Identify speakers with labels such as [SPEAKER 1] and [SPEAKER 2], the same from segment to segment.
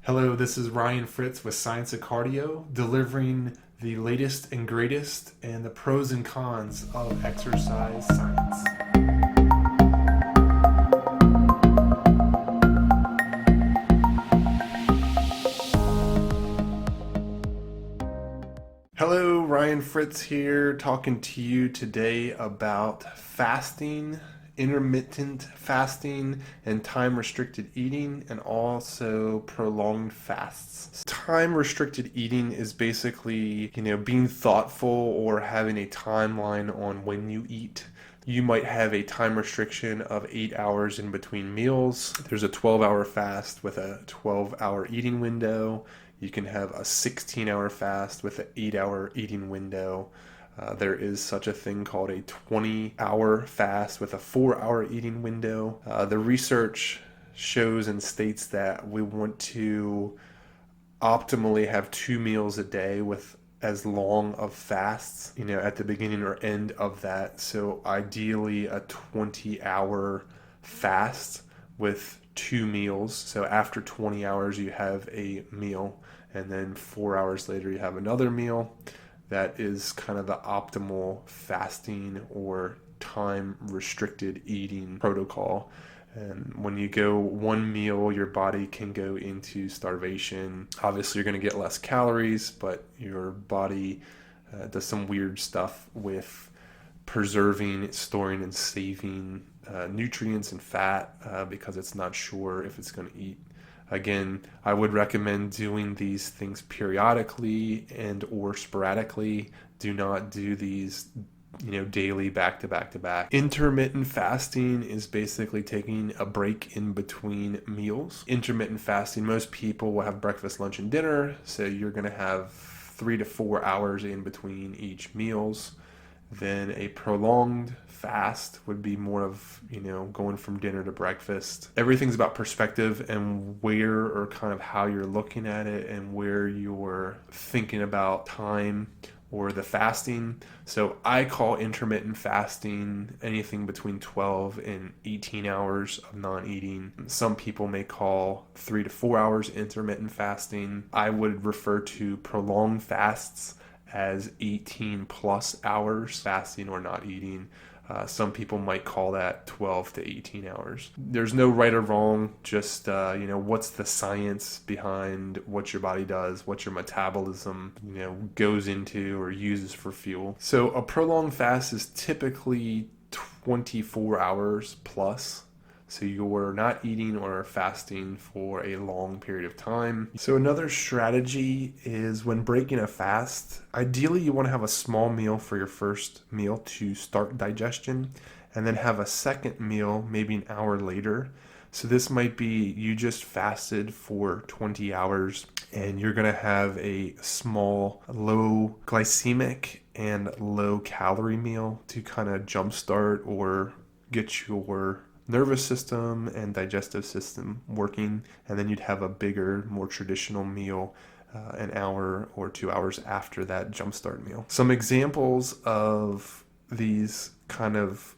[SPEAKER 1] Hello, this is Ryan Fritz with Science of Cardio, delivering the latest and greatest and the pros and cons of exercise science. Hello, Ryan Fritz here, talking to you today about fasting, intermittent fasting, and time restricted eating, and also prolonged fasts. Time restricted eating is basically, being thoughtful or having a timeline on when you eat. You might have a time restriction of 8 hours in between meals. There's a 12-hour fast with a 12-hour eating window. You can have a 16-hour fast with an 8-hour eating window. There is such a thing called a 20-hour fast with a 4-hour eating window. The research shows and states that we want to optimally have 2 meals a day with as long of fasts, at the beginning or end of that. So ideally a 20-hour fast with 2 meals. So after 20 hours, you have a meal, and then 4 hours later, you have another meal. That is kind of the optimal fasting or time restricted eating protocol. And when you go one meal, your body can go into starvation. Obviously, you're going to get less calories, but your body does some weird stuff with preserving, storing, and saving nutrients and fat because it's not sure if it's going to eat. Again, I would recommend doing these things periodically and or sporadically. Do not do these daily back to back to back. Intermittent fasting is basically taking a break in between meals. Intermittent fasting, most people will have breakfast, lunch, and dinner, so you're going to have 3 to 4 hours in between each meals. Then a prolonged fast would be more of, going from dinner to breakfast. Everything's about perspective and where or kind of how you're looking at it and where you're thinking about time or the fasting. So I call intermittent fasting anything between 12 and 18 hours of non-eating. Some people may call 3 to 4 hours intermittent fasting. I would refer to prolonged fasts as 18 plus hours fasting or not eating. Some people might call that 12 to 18 hours. There's no right or wrong, just, what's the science behind what your body does, what your metabolism, goes into or uses for fuel. So a prolonged fast is typically 24 hours plus. So you're not eating or fasting for a long period of time. So another strategy is when breaking a fast, ideally you want to have a small meal for your first meal to start digestion, and then have a second meal maybe an hour later. So this might be you just fasted for 20 hours and you're going to have a small, low glycemic and low calorie meal to kind of jumpstart or get your nervous system and digestive system working, and then you'd have a bigger, more traditional meal an hour or 2 hours after that jumpstart meal. Some examples of these kind of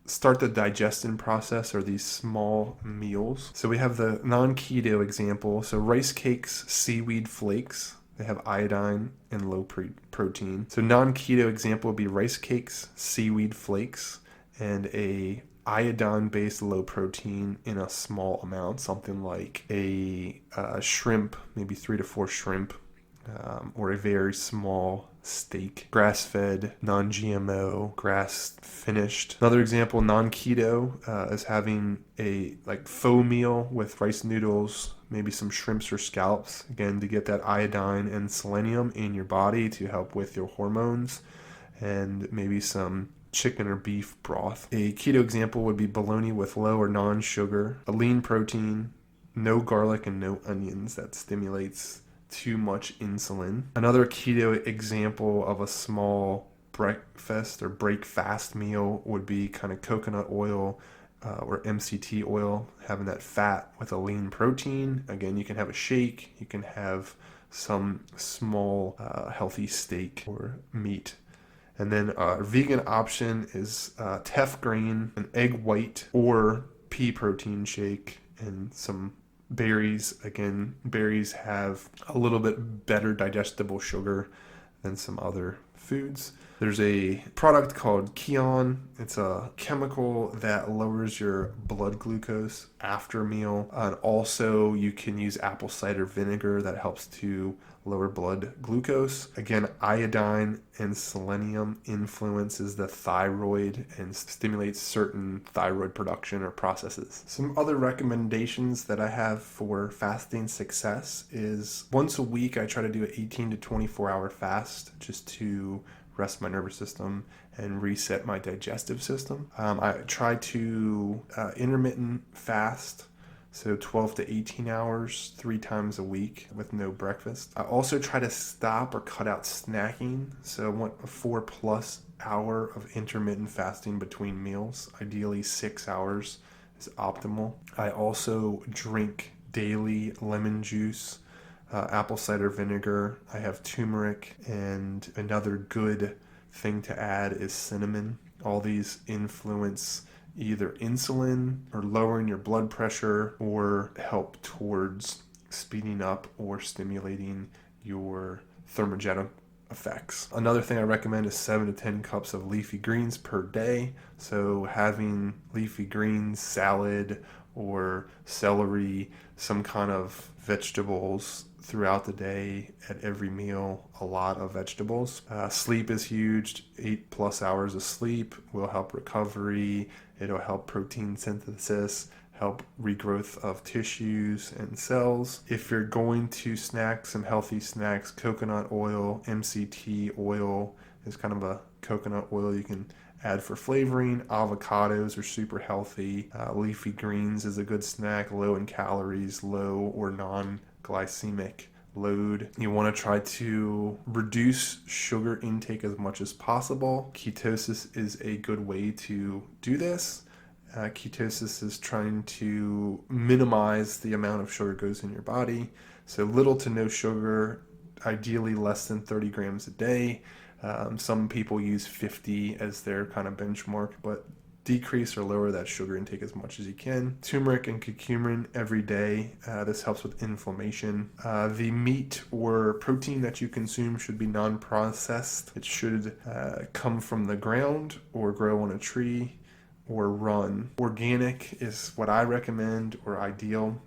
[SPEAKER 1] start the digestion process are these small meals. So we have the non-keto example. So rice cakes, seaweed flakes. They have iodine and low protein. So non-keto example would be rice cakes, seaweed flakes, and a iodine-based low protein in a small amount, something like a shrimp, maybe 3 to 4 shrimp, or a very small steak, grass-fed, non-GMO, grass-finished. Another example, non-keto, is having a faux meal with rice noodles, maybe some shrimps or scallops, again, to get that iodine and selenium in your body to help with your hormones, and maybe some chicken or beef broth. A keto example would be bologna with low or non-sugar, a lean protein, no garlic and no onions that stimulates too much insulin. Another keto example of a small breakfast or break fast meal would be kind of coconut oil or MCT oil, having that fat with a lean protein. Again, you can have a shake, you can have some small healthy steak or meat. And then our vegan option is teff grain, an egg white, or pea protein shake, and some berries. Again, berries have a little bit better digestible sugar than some other foods. There's a product called Kion. It's a chemical that lowers your blood glucose after a meal. And also, you can use apple cider vinegar that helps to lower blood glucose. Again, iodine and selenium influences the thyroid and stimulates certain thyroid production or processes. Some other recommendations that I have for fasting success is once a week I try to do an 18 to 24 hour fast just to rest my nervous system and reset my digestive system. I try to intermittent fast, so 12 to 18 hours, 3 times a week with no breakfast. I also try to stop or cut out snacking, so I want a 4+ hour of intermittent fasting between meals. Ideally 6 hours is optimal. I also drink daily lemon juice, apple cider vinegar. I have turmeric, and another good thing to add is cinnamon. All these influence either insulin or lowering your blood pressure or help towards speeding up or stimulating your thermogenic effects. Another thing I recommend is 7 to 10 cups of leafy greens per day. So having leafy greens, salad, or celery, some kind of vegetables throughout the day at every meal, a lot of vegetables. Sleep is huge. 8+ hours of sleep will help recovery. It'll help protein synthesis, help regrowth of tissues and cells. If you're going to snack some healthy snacks, coconut oil, MCT oil is kind of a coconut oil you can add for flavoring. Avocados are super healthy. Leafy greens is a good snack, low in calories, low or non-glycemic load. You want to try to reduce sugar intake as much as possible. Ketosis is a good way to do this. Ketosis is trying to minimize the amount of sugar goes in your body. So little to no sugar, ideally less than 30 grams a day. Some people use 50 as their kind of benchmark, but decrease or lower that sugar intake as much as you can. Turmeric and curcumin every day. This helps with inflammation. The meat or protein that you consume should be non-processed. It should come from the ground or grow on a tree or run. Organic is what I recommend or ideal.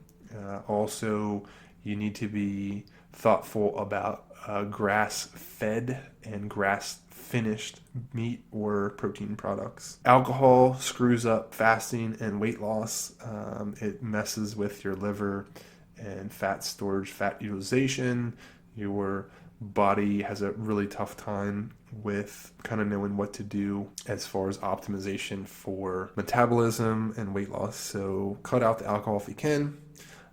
[SPEAKER 1] Also, you need to be thoughtful about grass-fed and grass-finished meat or protein products. Alcohol screws up fasting and weight loss. It messes with your liver and fat storage, fat utilization. Your body has a really tough time with kind of knowing what to do as far as optimization for metabolism and weight loss. So cut out the alcohol if you can.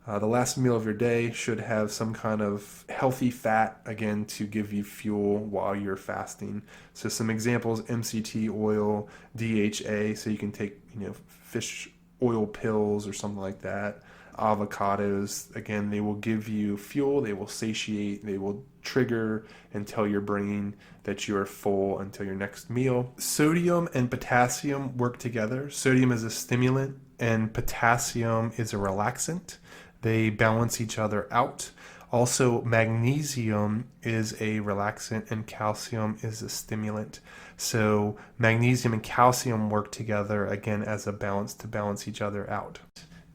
[SPEAKER 1] The last meal of your day should have some kind of healthy fat, again, to give you fuel while you're fasting. So some examples: MCT oil, DHA, so you can take, fish oil pills or something like that. Avocados, again, they will give you fuel, they will satiate, they will trigger and tell your brain that you are full until your next meal. Sodium and potassium work together. Sodium is a stimulant and potassium is a relaxant. They balance each other out. Also, magnesium is a relaxant and calcium is a stimulant. So magnesium and calcium work together, again, as a balance to balance each other out.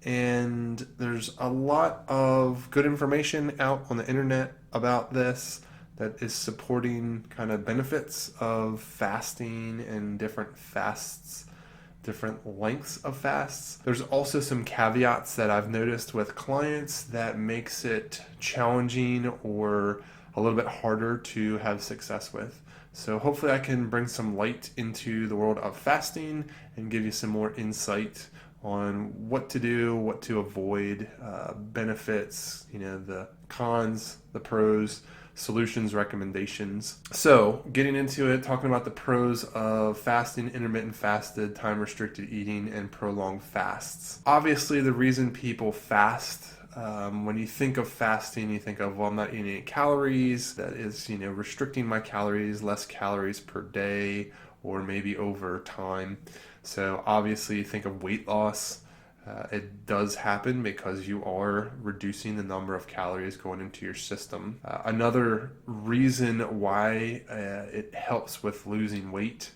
[SPEAKER 1] And there's a lot of good information out on the internet about this that is supporting kind of benefits of fasting and different fasts, different lengths of fasts. There's also some caveats that I've noticed with clients that makes it challenging or a little bit harder to have success with. So hopefully I can bring some light into the world of fasting and give you some more insight on what to do, what to avoid, benefits, the cons, the pros, solutions, recommendations. So getting into it, talking about the pros of fasting, intermittent fasted, time restricted eating, and prolonged fasts. Obviously, the reason people fast, when you think of fasting, you think of, well, I'm not eating any calories. That is, restricting my calories, less calories per day, or maybe over time. So obviously you think of weight loss. It does happen because you are reducing the number of calories going into your system. Another reason why it helps with losing weight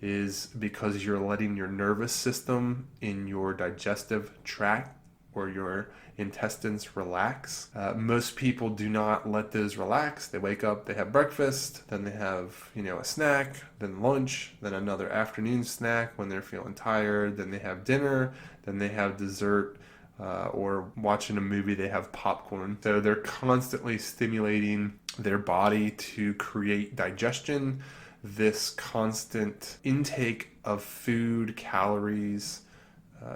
[SPEAKER 1] is because you're letting your nervous system in your digestive tract or your intestines relax. Most people do not let those relax. They wake up, they have breakfast, then they have, a snack, then lunch, then another afternoon snack when they're feeling tired, then they have dinner, then they have dessert, or watching a movie, they have popcorn. So they're constantly stimulating their body to create digestion. This constant intake of food, calories,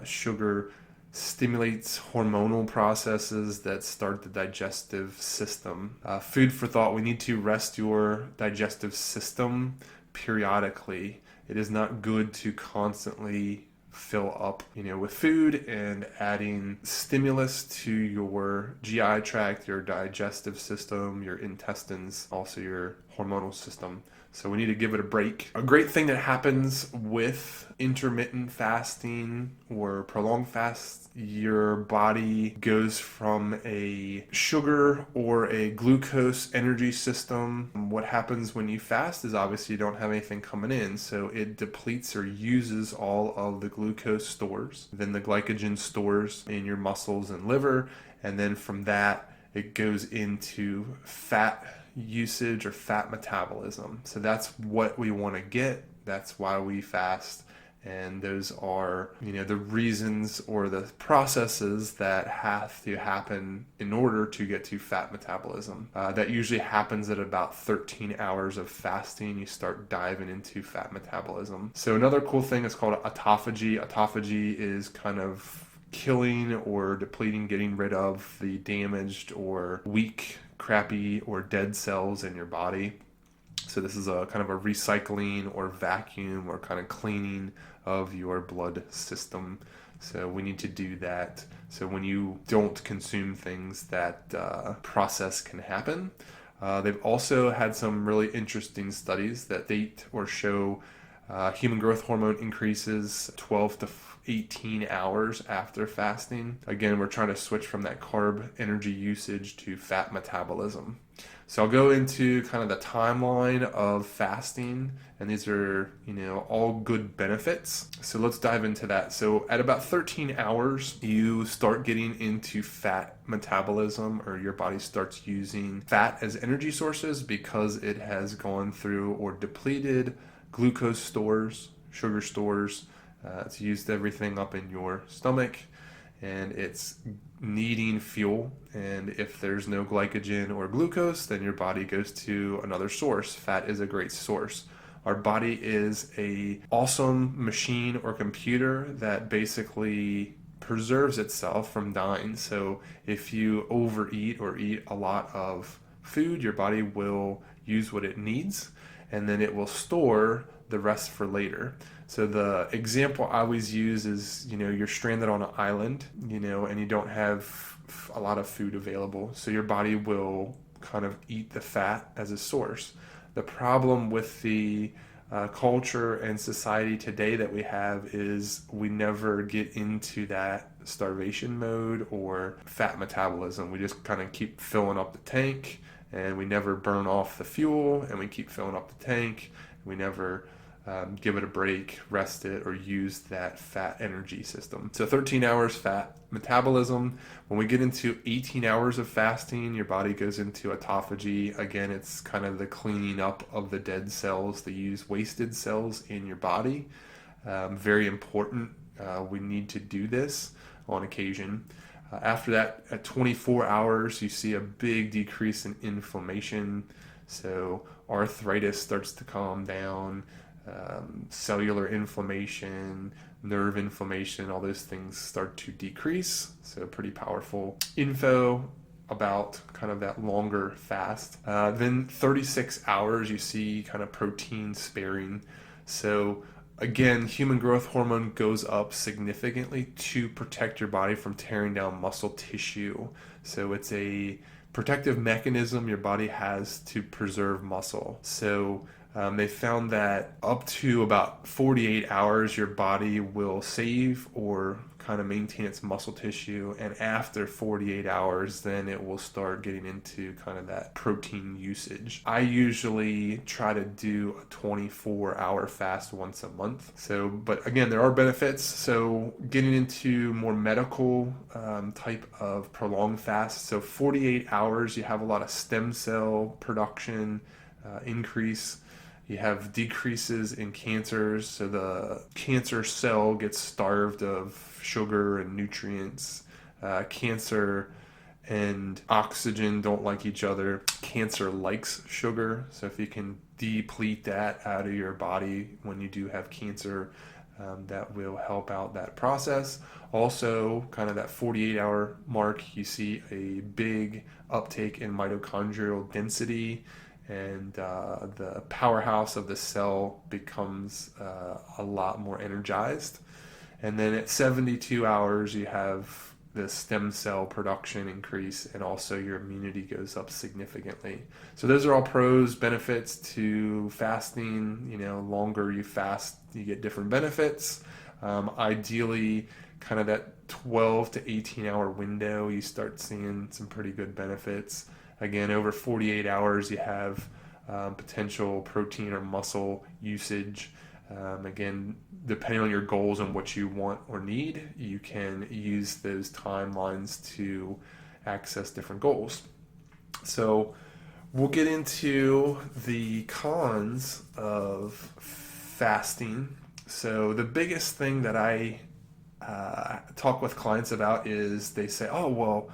[SPEAKER 1] sugar, stimulates hormonal processes that start the digestive system. Food for thought: we need to rest your digestive system periodically. It is not good to constantly fill up, with food and adding stimulus to your GI tract, your digestive system, your intestines, also your hormonal system. So we need to give it a break. A great thing that happens with intermittent fasting or prolonged fast, your body goes from a sugar or a glucose energy system. What happens when you fast is obviously you don't have anything coming in, so it depletes or uses all of the glucose stores, then the glycogen stores in your muscles and liver, and then from that it goes into fat usage or fat metabolism. So that's what we want to get. That's why we fast. And those are, the reasons or the processes that have to happen in order to get to fat metabolism. That usually happens at about 13 hours of fasting. You start diving into fat metabolism. So another cool thing is called autophagy. Autophagy is kind of killing or depleting, getting rid of the damaged or weak, crappy, or dead cells in your body. So this is a kind of a recycling or vacuum or kind of cleaning of your blood system. So we need to do that. So when you don't consume things, that process can happen. They've also had some really interesting studies that date or show human growth hormone increases 12 to 18 hours after fasting. Again, we're trying to switch from that carb energy usage to fat metabolism. So I'll go into kind of the timeline of fasting, and these are, all good benefits. So let's dive into that. So at about 13 hours, you start getting into fat metabolism, or your body starts using fat as energy sources because it has gone through or depleted glucose stores, sugar stores. It's used everything up in your stomach, and it's needing fuel. And if there's no glycogen or glucose, then your body goes to another source. Fat is a great source. Our body is a awesome machine or computer that basically preserves itself from dying. So if you overeat or eat a lot of food, your body will use what it needs, and then it will store the rest for later. So the example I always use is, you're stranded on an island, and you don't have a lot of food available. So your body will kind of eat the fat as a source. The problem with the culture and society today that we have is we never get into that starvation mode or fat metabolism. We just kind of keep filling up the tank, and we never burn off the fuel, and we keep filling up the tank. We never give it a break, rest it, or use that fat energy system. So 13 hours fat metabolism. When we get into 18 hours of fasting, your body goes into autophagy. Again, it's kind of the cleaning up of the dead cells, the used wasted cells in your body. Very important. We need to do this on occasion. After that, at 24 hours, you see a big decrease in inflammation. So arthritis starts to calm down. Cellular inflammation, nerve inflammation, all those things start to decrease. So pretty powerful info about kind of that longer fast. Then 36 hours, you see kind of protein sparing. So again, human growth hormone goes up significantly to protect your body from tearing down muscle tissue. So it's a protective mechanism your body has to preserve muscle. So they found that up to about 48 hours, your body will save or kind of maintain its muscle tissue. And after 48 hours, then it will start getting into kind of that protein usage. I usually try to do a 24-hour fast once a month. So, but again, there are benefits. So getting into more medical type of prolonged fast. So 48 hours, you have a lot of stem cell production increase. You have decreases in cancers, so the cancer cell gets starved of sugar and nutrients. Cancer and oxygen don't like each other. Cancer likes sugar, so if you can deplete that out of your body when you do have cancer, that will help out that process. Also, kind of that 48-hour mark, you see a big uptake in mitochondrial density, and the powerhouse of the cell becomes a lot more energized. And then at 72 hours, you have the stem cell production increase, and also your immunity goes up significantly. So those are all pros, benefits to fasting. Longer you fast, you get different benefits. Ideally, kind of that 12 to 18 hour window, you start seeing some pretty good benefits. Again, over 48 hours, you have potential protein or muscle usage. Again, depending on your goals and what you want or need, you can use those timelines to access different goals. So we'll get into the cons of fasting. So the biggest thing that I talk with clients about is they say, oh, well,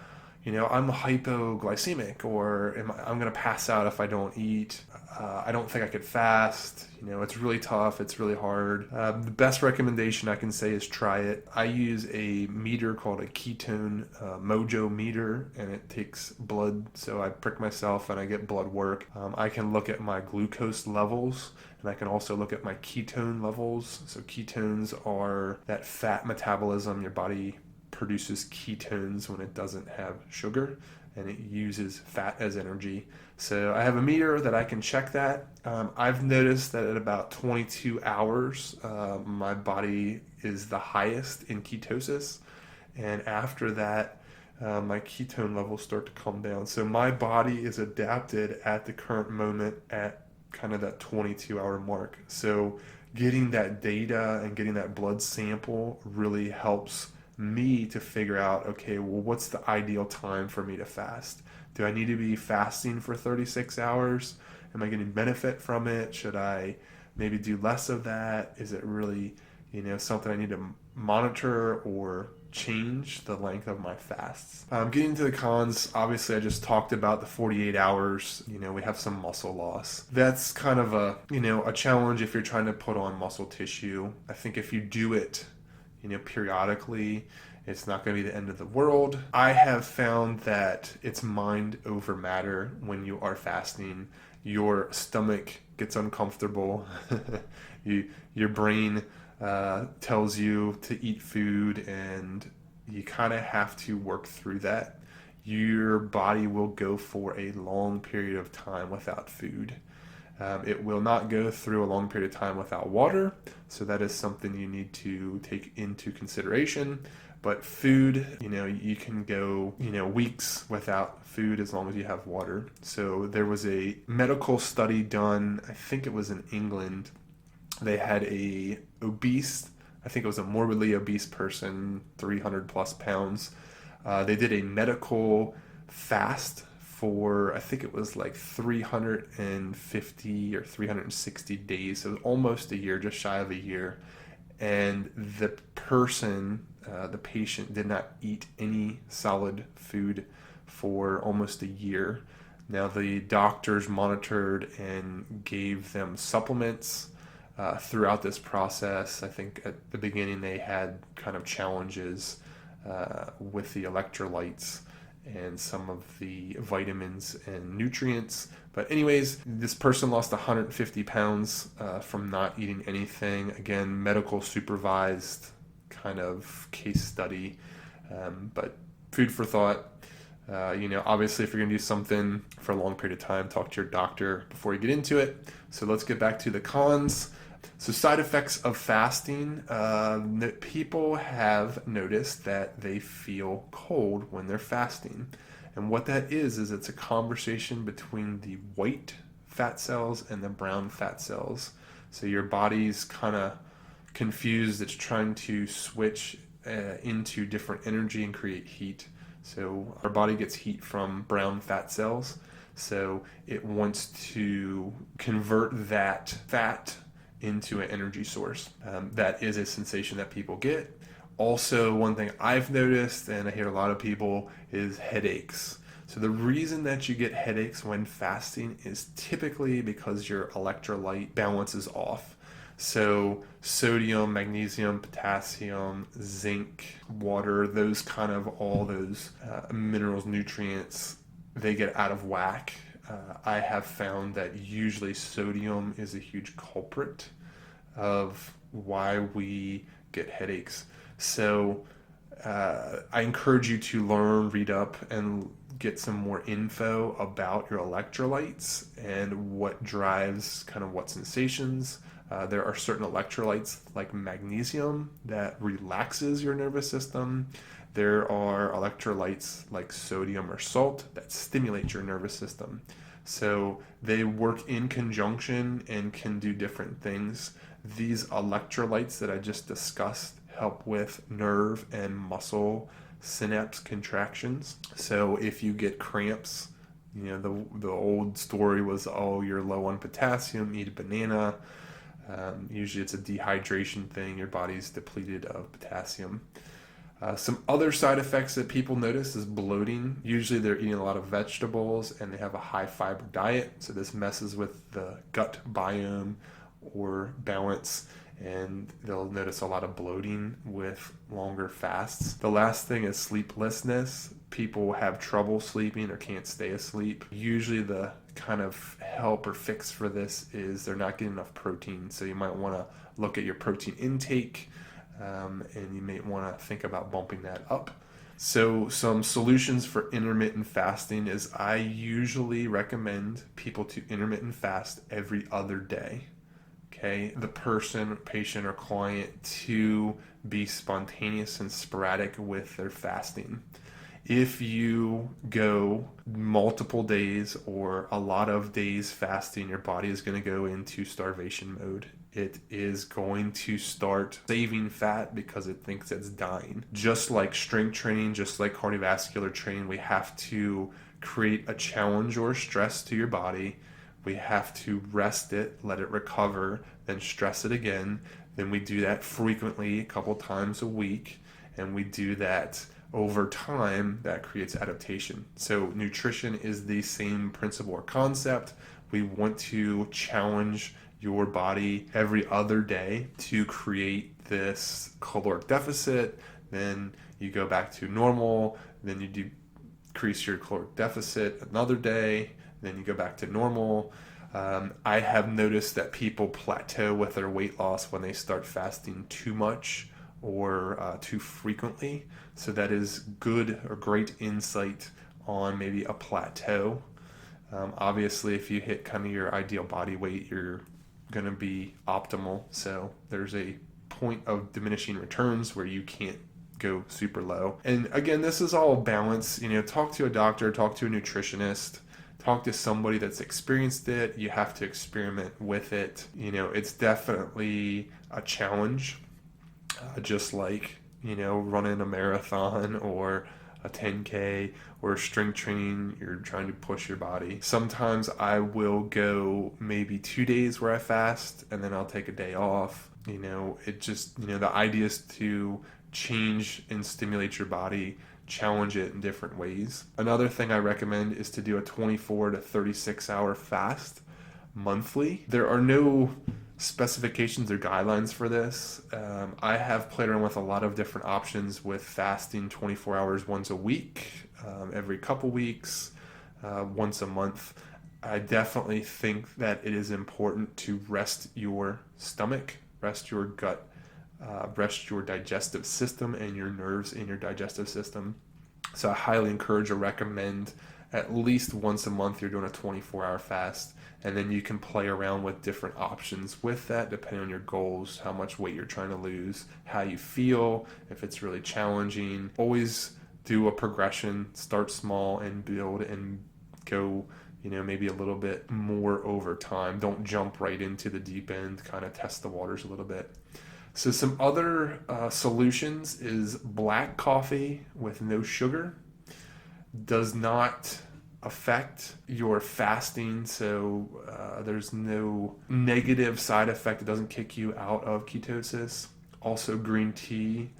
[SPEAKER 1] I'm hypoglycemic, or I'm going to pass out if I don't eat. I don't think I could fast. It's really tough. It's really hard. The best recommendation I can say is try it. I use a meter called a ketone mojo meter, and it takes blood. So I prick myself and I get blood work. I can look at my glucose levels, and I can also look at my ketone levels. So ketones are that fat metabolism. Your body produces ketones when it doesn't have sugar, and it uses fat as energy. So I have a meter that I can check that. I've noticed that at about 22 hours, my body is the highest in ketosis, and after that, my ketone levels start to come down. So my body is adapted at the current moment at kind of that 22-hour mark. So getting that data and getting that blood sample really helps me to figure out, okay, well, what's the ideal time for me to fast? Do I need to be fasting for 36 hours? Am I getting benefit from it? Should I maybe do less of that? Is it really, something I need to monitor or change the length of my fasts? Getting to the cons, obviously I just talked about the 48 hours. We have some muscle loss. That's kind of a challenge if you're trying to put on muscle tissue. I think if you do it periodically, it's not going to be the end of the world. I have found that it's mind over matter when you are fasting. Your stomach gets uncomfortable. Your brain tells you to eat food, and you kind of have to work through that. Your body will go for a long period of time without food. It will not go through a long period of time without water, so that is something you need to take into consideration. But food, you can go, weeks without food as long as you have water. So there was a medical study done, I think it was in England. They had I think it was a morbidly obese person, 300 plus pounds. They did a medical fast for, I think it was like 350 or 360 days, so almost a year, just shy of a year. And the patient did not eat any solid food for almost a year. Now the doctors monitored and gave them supplements throughout this process. I think at the beginning they had kind of challenges with the electrolytes and some of the vitamins and nutrients. But anyways, this person lost 150 pounds from not eating anything. Again, medical supervised kind of case study, but food for thought. Obviously if you're going to do something for a long period of time, talk to your doctor before you get into it. So let's get back to the cons. So side effects of fasting, people have noticed that they feel cold when they're fasting. And what that is it's a conversation between the white fat cells and the brown fat cells. So your body's kind of confused. It's trying to switch into different energy and create heat. So our body gets heat from brown fat cells. So it wants to convert that fat into an energy source. That is a sensation that people get. Also, one thing I've noticed, and I hear a lot of people, is headaches. So the reason that you get headaches when fasting is typically because your electrolyte balance is off. So sodium, magnesium, potassium, zinc, water, those kind of all those minerals, nutrients, they get out of whack. I have found that usually sodium is a huge culprit of why we get headaches. So I encourage you to learn, read up, and get some more info about your electrolytes and what drives kind of what sensations. There are certain electrolytes like magnesium that relaxes your nervous system. There are electrolytes like sodium or salt that stimulate your nervous system. So they work in conjunction and can do different things. These electrolytes that I just discussed help with nerve and muscle synapse contractions. So if you get cramps, the old story was, oh, you're low on potassium, eat a banana. Usually it's a dehydration thing. Your body's depleted of potassium. Some other side effects that people notice is bloating. Usually they're eating a lot of vegetables and they have a high fiber diet. So this messes with the gut biome or balance, and they'll notice a lot of bloating with longer fasts. The last thing is sleeplessness. People have trouble sleeping or can't stay asleep. Usually the kind of help or fix for this is they're not getting enough protein. So you might want to look at your protein intake, and you may want to think about bumping that up. So some solutions for intermittent fasting is I usually recommend people to intermittent fast every other day. Okay, the person, patient, or client to be spontaneous and sporadic with their fasting. If you go multiple days or a lot of days fasting, your body is going to go into starvation mode. It is going to start saving fat because it thinks it's dying. Just like strength training, just like cardiovascular training, we have to create a challenge or stress to your body. We have to rest it, let it recover, then stress it again. Then we do that frequently, a couple times a week, and we do that over time. That creates adaptation. So nutrition is the same principle or concept. We want to challenge your body every other day to create this caloric deficit. Then you go back to normal. Then you decrease your caloric deficit another day. Then you go back to normal. I have noticed that people plateau with their weight loss when they start fasting too much or too frequently. So that is good or great insight on maybe a plateau. Obviously, if you hit kind of your ideal body weight, you're going to be optimal. So there's a point of diminishing returns where you can't go super low. And again, this is all balance. Talk to a doctor, talk to a nutritionist. Talk to somebody that's experienced it. You have to experiment with it. It's definitely a challenge, just like, running a marathon or a 10K or strength training. You're trying to push your body. Sometimes I will go maybe 2 days where I fast and then I'll take a day off. It just, the idea is to change and stimulate your body, challenge it in different ways. Another thing I recommend is to do a 24 to 36 hour fast monthly. There are no specifications or guidelines for this. I have played around with a lot of different options with fasting 24 hours once a week, every couple weeks, once a month. I definitely think that it is important to rest your stomach, rest your gut, rest your digestive system and your nerves in your digestive system. So I highly encourage or recommend at least once a month you're doing a 24-hour fast. And then you can play around with different options with that depending on your goals, how much weight you're trying to lose, how you feel, if it's really challenging. Always do a progression, start small and build and go, maybe a little bit more over time. Don't jump right into the deep end, kind of test the waters a little bit. So some other solutions is black coffee with no sugar. Does not affect your fasting, so there's no negative side effect. It doesn't kick you out of ketosis. Also, green tea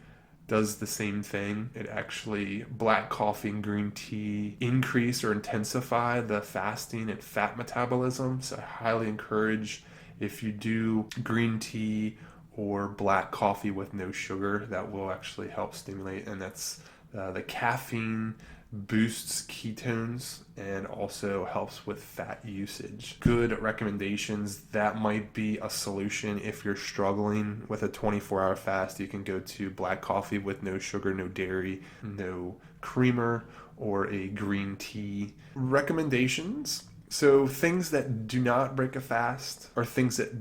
[SPEAKER 1] does the same thing. It actually, black coffee and green tea increase or intensify the fasting and fat metabolism. So I highly encourage, if you do green tea or black coffee with no sugar, that will actually help stimulate. And that's the caffeine boosts ketones and also helps with fat usage. Good recommendations. That might be a solution if you're struggling with a 24-hour fast. You can go to black coffee with no sugar, no dairy, no creamer, or a green tea. Recommendations. So things that do not break a fast are things that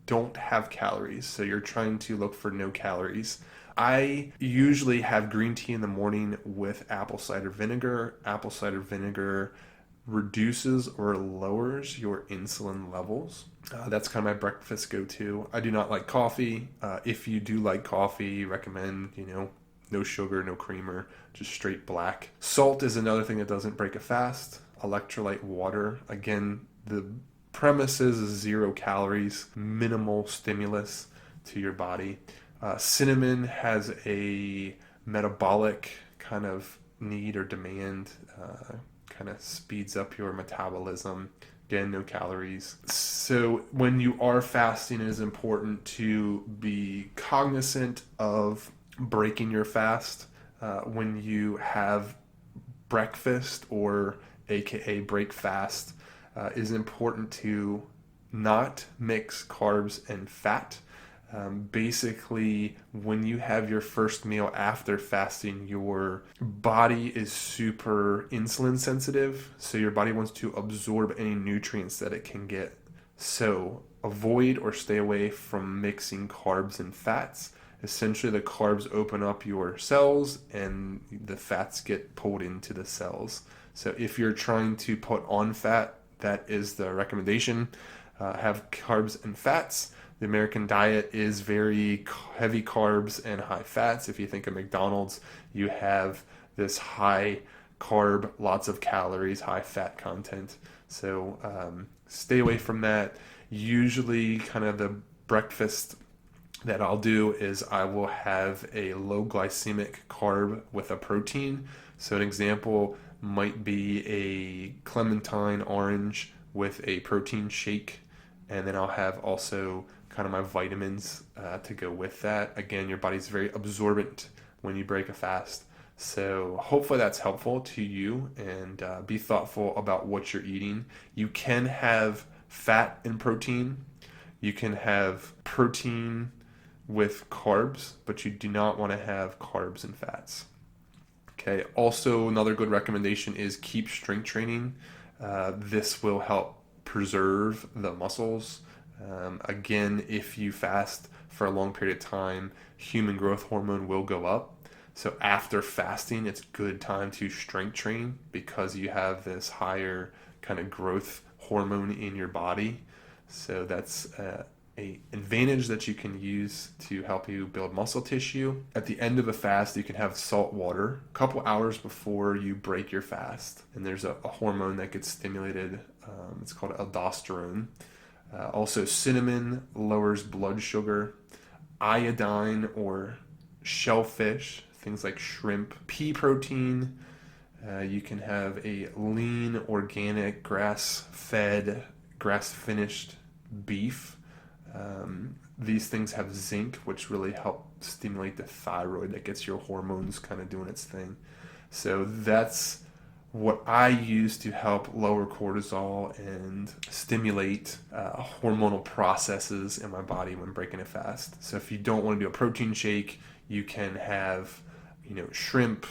[SPEAKER 1] don't have calories. So you're trying to look for no calories. I usually have green tea in the morning with apple cider vinegar. Apple cider vinegar reduces or lowers your insulin levels. That's kind of my breakfast go-to. I do not like coffee. If you do like coffee, recommend, no sugar, no creamer, just straight black. Salt is another thing that doesn't break a fast. Electrolyte water. Again, the premise is 0 calories, minimal stimulus to your body. Cinnamon has a metabolic kind of need or demand, kind of speeds up your metabolism. Again, no calories. So when you are fasting, it is important to be cognizant of breaking your fast. When you have breakfast, or AKA break fast, it is important to not mix carbs and fat. Basically, when you have your first meal after fasting, your body is super insulin sensitive, so your body wants to absorb any nutrients that it can get. So avoid or stay away from mixing carbs and fats. Essentially, the carbs open up your cells and the fats get pulled into the cells. So if you're trying to put on fat, that is the recommendation. Have carbs and fats. The American diet is very heavy carbs and high fats. If you think of McDonald's, you have this high carb, lots of calories, high fat content. So stay away from that. Usually kind of the breakfast that I'll do is I will have a low glycemic carb with a protein. So an example might be a clementine orange with a protein shake. And then I'll have also kind of my vitamins to go with that. Again, your body's very absorbent when you break a fast. So hopefully that's helpful to you, and be thoughtful about what you're eating. You can have fat and protein. You can have protein with carbs, but you do not want to have carbs and fats. Okay. Also, another good recommendation is keep strength training. This will help preserve the muscles. Again, if you fast for a long period of time, human growth hormone will go up. So after fasting, it's a good time to strength train because you have this higher kind of growth hormone in your body. So that's a advantage that you can use to help you build muscle tissue. At the end of a fast, you can have salt water a couple hours before you break your fast. And there's a hormone that gets stimulated. It's called aldosterone. Also, cinnamon lowers blood sugar. Iodine or shellfish, things like shrimp. Pea protein. You can have a lean, organic, grass-fed, grass-finished beef. These things have zinc, which really help stimulate the thyroid that gets your hormones kind of doing its thing. So that's what I use to help lower cortisol and stimulate hormonal processes in my body when breaking a fast. So if you don't want to do a protein shake, you can have, shrimp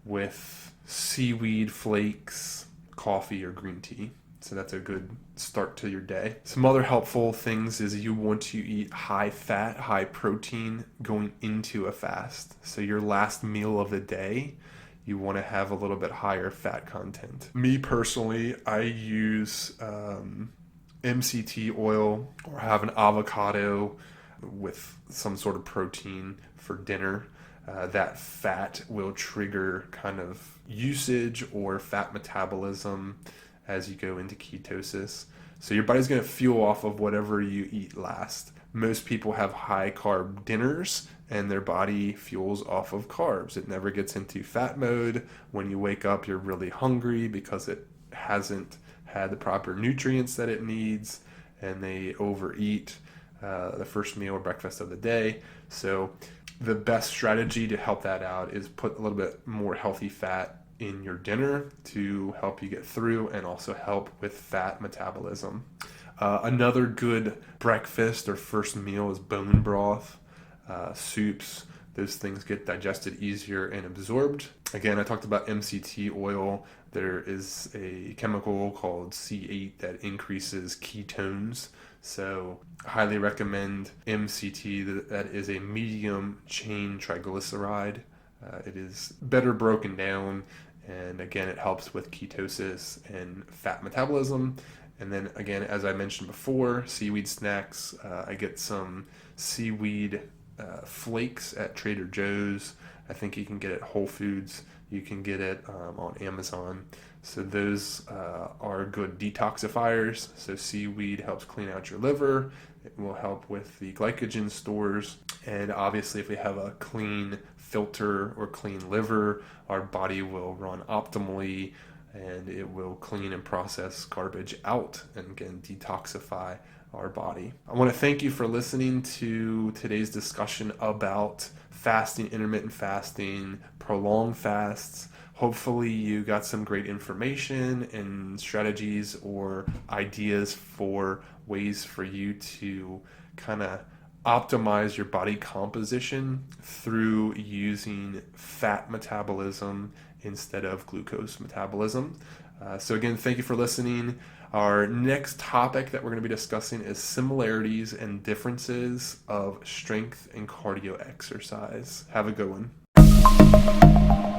[SPEAKER 1] with seaweed flakes, coffee or green tea. So that's a good start to your day. Some other helpful things is you want to eat high fat, high protein going into a fast. So your last meal of the day, you want to have a little bit higher fat content. Me personally, I use MCT oil or have an avocado with some sort of protein for dinner. That fat will trigger kind of usage or fat metabolism as you go into ketosis. So your body's going to fuel off of whatever you eat last. Most people have high carb dinners and their body fuels off of carbs. It never gets into fat mode. When you wake up, you're really hungry because it hasn't had the proper nutrients that it needs, and they overeat the first meal or breakfast of the day. So the best strategy to help that out is put a little bit more healthy fat in your dinner to help you get through and also help with fat metabolism. Another good breakfast or first meal is bone broth, soups. Those things get digested easier and absorbed. Again, I talked about MCT oil. There is a chemical called C8 that increases ketones. So I highly recommend MCT. That is a medium chain triglyceride. It is better broken down, and again, it helps with ketosis and fat metabolism. And then again, as I mentioned before, seaweed snacks. I get some seaweed flakes at Trader Joe's. I think you can get it at Whole Foods. You can get it on Amazon. So those are good detoxifiers. So seaweed helps clean out your liver. It will help with the glycogen stores. And obviously, if we have a clean filter or clean liver, our body will run optimally, and it will clean and process garbage out and again detoxify our body. I want to thank you for listening to today's discussion about fasting, intermittent fasting, prolonged fasts. Hopefully you got some great information and strategies or ideas for ways for you to kind of optimize your body composition through using fat metabolism instead of glucose metabolism. So again, thank you for listening. Our next topic that we're going to be discussing is similarities and differences of strength and cardio exercise. Have a good one.